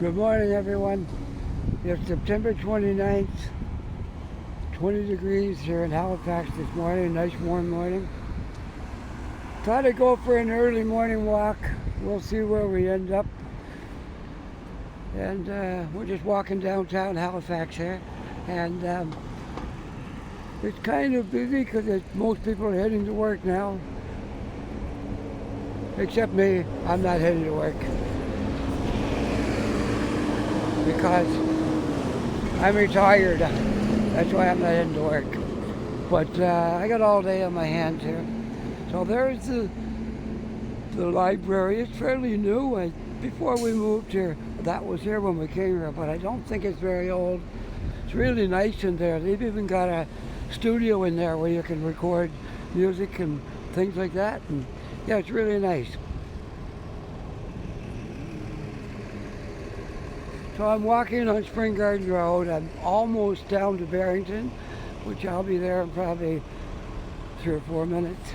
Good morning, everyone. It's September 29th, 20 degrees here in Halifax this morning. Nice warm morning. Thought I'd go for an early morning walk. We'll see where we end up. And we're just walking downtown Halifax here. And it's kind of busy because most people are heading to work now. Except me, I'm not heading to work. Because I'm retired. That's why I'm not heading to work. But I got all day on my hands here. So there's the library. It's fairly new. Before we moved here, that was here when we came here, but I don't think it's very old. It's really nice in there. They've even got a studio in there where you can record music and things like that. And yeah, it's really nice. So I'm walking on Spring Garden Road. I'm almost down to Barrington, which I'll be there in probably 3 or 4 minutes.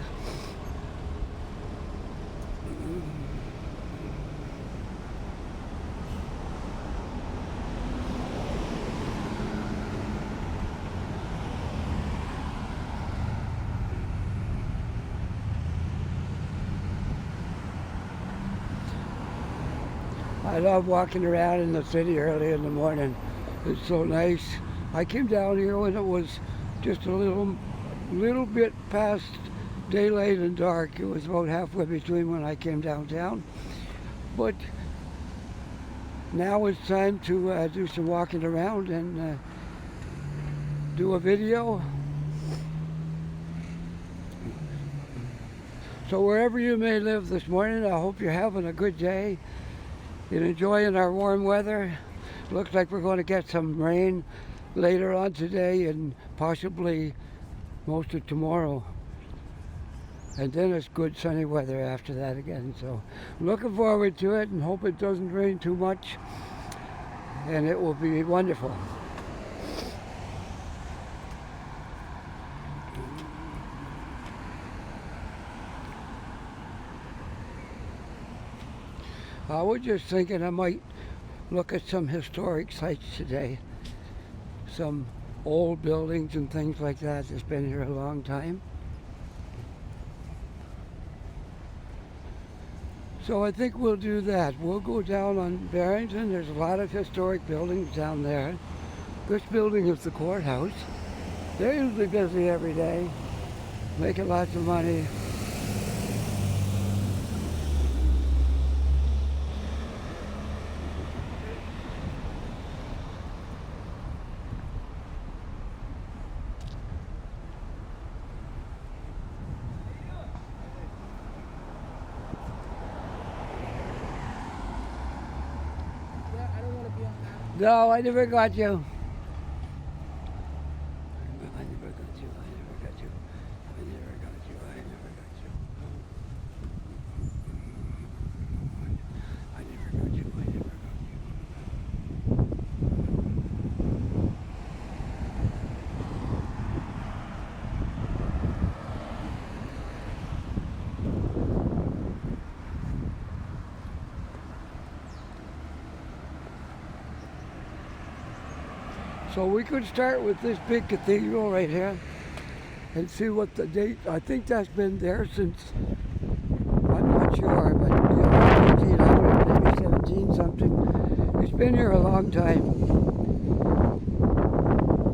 I love walking around in the city early in the morning. It's so nice. I came down here when it was just a little bit past daylight and dark. It was about halfway between when I came downtown. But now it's time to do some walking around and do a video. So wherever you may live this morning, I hope you're having a good day. You're enjoying our warm weather. Looks like we're going to get some rain later on today and possibly most of tomorrow. And then it's good sunny weather after that again. So looking forward to it and hope it doesn't rain too much. And it will be wonderful. I was just thinking I might look at some historic sites today. Some old buildings and things like that that's been here a long time. So I think we'll do that. We'll go down on Barrington. There's a lot of historic buildings down there. This building is the courthouse. They're usually busy every day, making lots of money. No, I never got you. I never got you. I never got you. I never got you. I never got you. I never got you. I never got you. So we could start with this big cathedral right here and see what the date. I think that's been there since, I'm not sure, but 1800, maybe 17 something. It's been here a long time.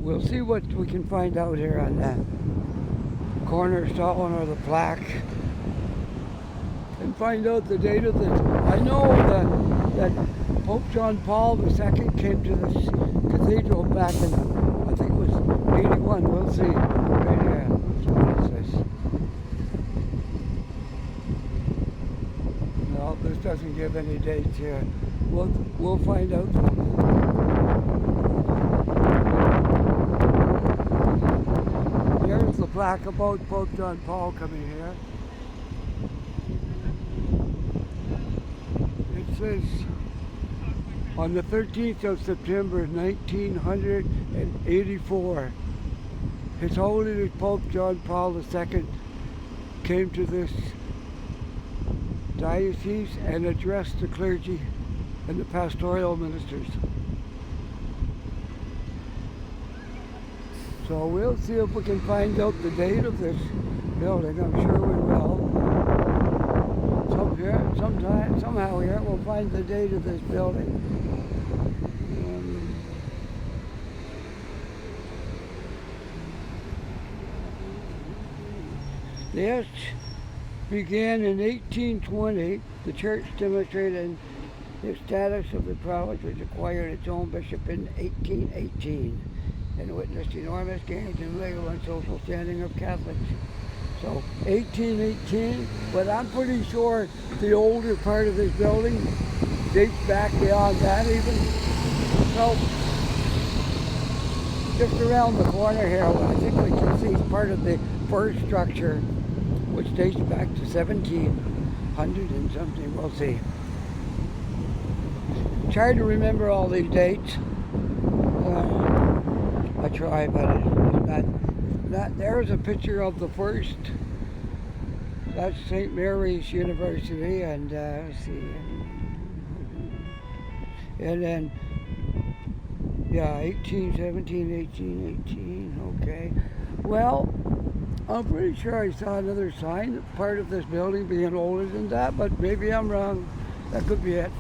We'll see what we can find out here on that cornerstone or the plaque and find out the date of this. I know that Pope John Paul II came to this cathedral back in, I think it was 81. We'll see right here. So what is this? No, this doesn't give any dates here. We'll find out. Here's the plaque about Pope John Paul coming here. It says, on the 13th of September 1984, His Holiness Pope John Paul II came to this diocese and addressed the clergy and the pastoral ministers. So we'll see if we can find out the date of this building. I'm sure we will. Somehow here we'll find the date of this building. This began in 1820. The church demonstrated its status of the province, which acquired its own bishop in 1818 and witnessed enormous gains in legal and social standing of Catholics. So 1818, but I'm pretty sure the older part of this building dates back beyond that even. So just around the corner here, I think we can see part of the first structure, which dates back to 1700 and something. We'll see. Try to remember all these dates. I try, but it's not. There's a picture of the first. That's St. Mary's University, and let's see. And then, yeah, 1817, 1818. Okay. Well, I'm pretty sure I saw another sign, part of this building being older than that, but maybe I'm wrong. That could be it.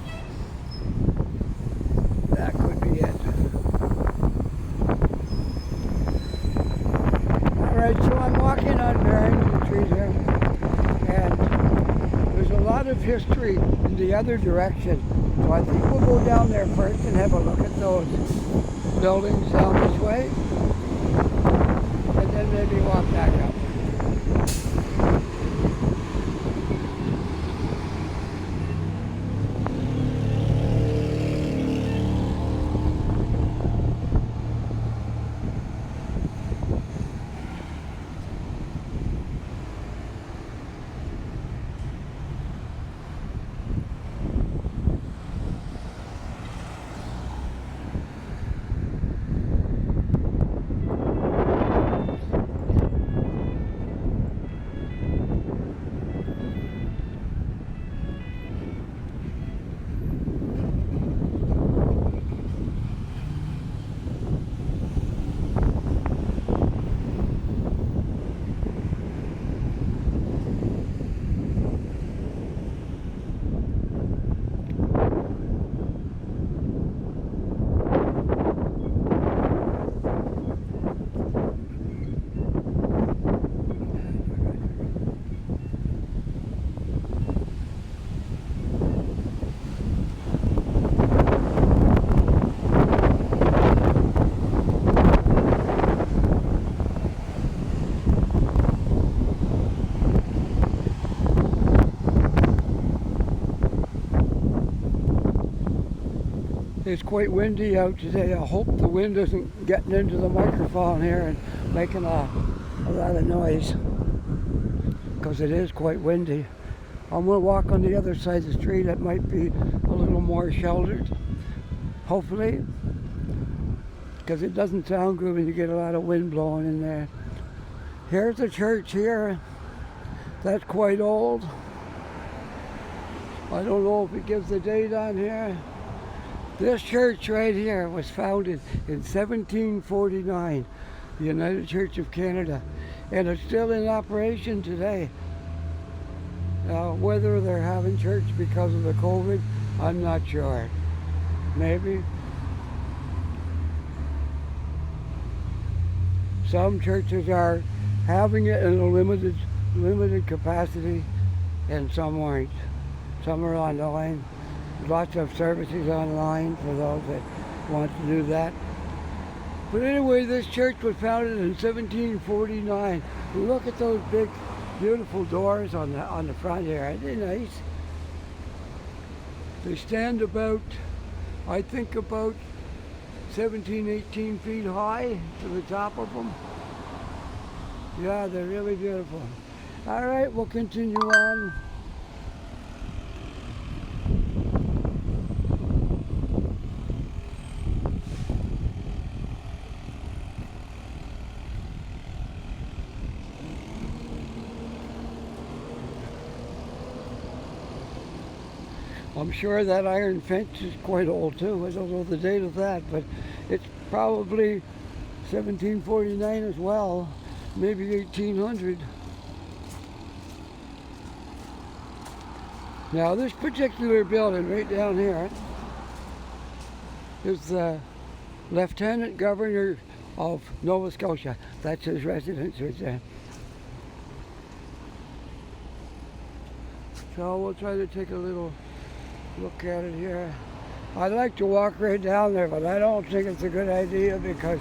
That could be it. Alright, so I'm walking on Barrington Street here, and there's a lot of history in the other direction. So I think we'll go down there first and have a look at those buildings down this way, and then maybe walk back up. It's quite windy out today. I hope the wind isn't getting into the microphone here and making a lot of noise, because it is quite windy. I'm going to walk on the other side of the street. It might be a little more sheltered, hopefully, because it doesn't sound good when you get a lot of wind blowing in there. Here's the church here. That's quite old. I don't know if it gives the date on here. This church right here was founded in 1749, the United Church of Canada, and it's still in operation today. Now, whether they're having church because of the COVID, I'm not sure. Maybe. Some churches are having it in a limited capacity, and some aren't. Some are online. Lots of services online for those that want to do that. But anyway, this church was founded in 1749. Look at those big, beautiful doors on the front here. Aren't they nice? They stand about, I think, about 17, 18 feet high to the top of them. Yeah, they're really beautiful. All right, we'll continue on. I'm sure that iron fence is quite old too. I don't know the date of that, but it's probably 1749 as well, maybe 1800. Now this particular building right down here is the Lieutenant Governor of Nova Scotia. That's his residence right there. So we'll try to take a little look at it here. I'd like to walk right down there, but I don't think it's a good idea because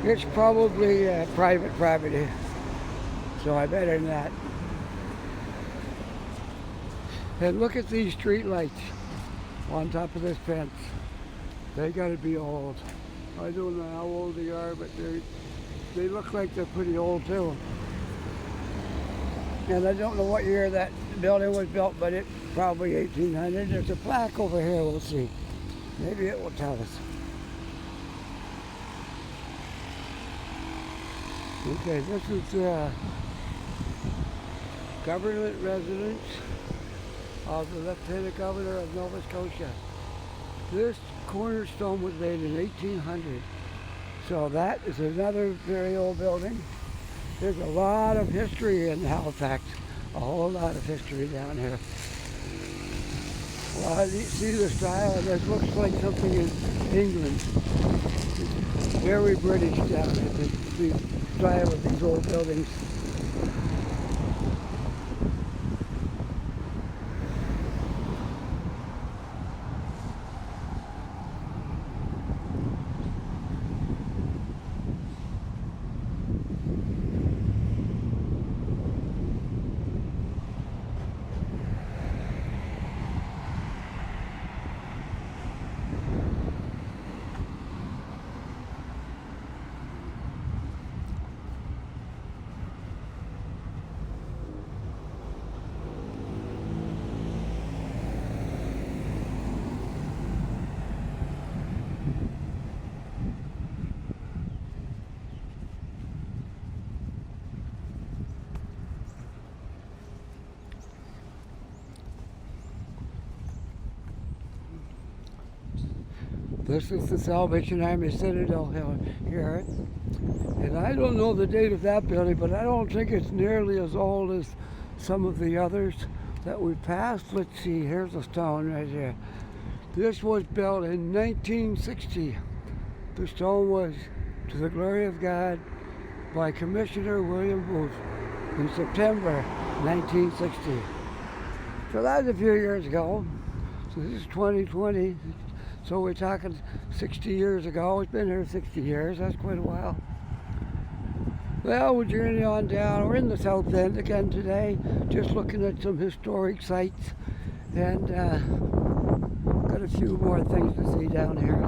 it's probably private property. So I better not. And look at these street lights on top of this fence. They gotta be old. I don't know how old they are, but they look like they're pretty old too. And I don't know what year that building was built, but it's probably 1800. There's a plaque over here, we'll see. Maybe it will tell us. Okay, this is the government residence of the Lieutenant Governor of Nova Scotia. This cornerstone was laid in 1800. So that is another very old building. There's a lot of history in Halifax. A whole lot of history down here. Well, you see the style, and this looks like something in England. It's very British down here, the style of these old buildings. This is the Salvation Army Citadel here. And I don't know the date of that building, but I don't think it's nearly as old as some of the others that we passed. Let's see, here's a stone right here. This was built in 1960. The stone was to the glory of God by Commissioner William Booth in September 1960. So that was a few years ago. So this is 2020. So we're talking 60 years ago. It's been here 60 years. That's quite a while. Well, we're journeying on down. We're in the South End again today, just looking at some historic sites, and got a few more things to see down here.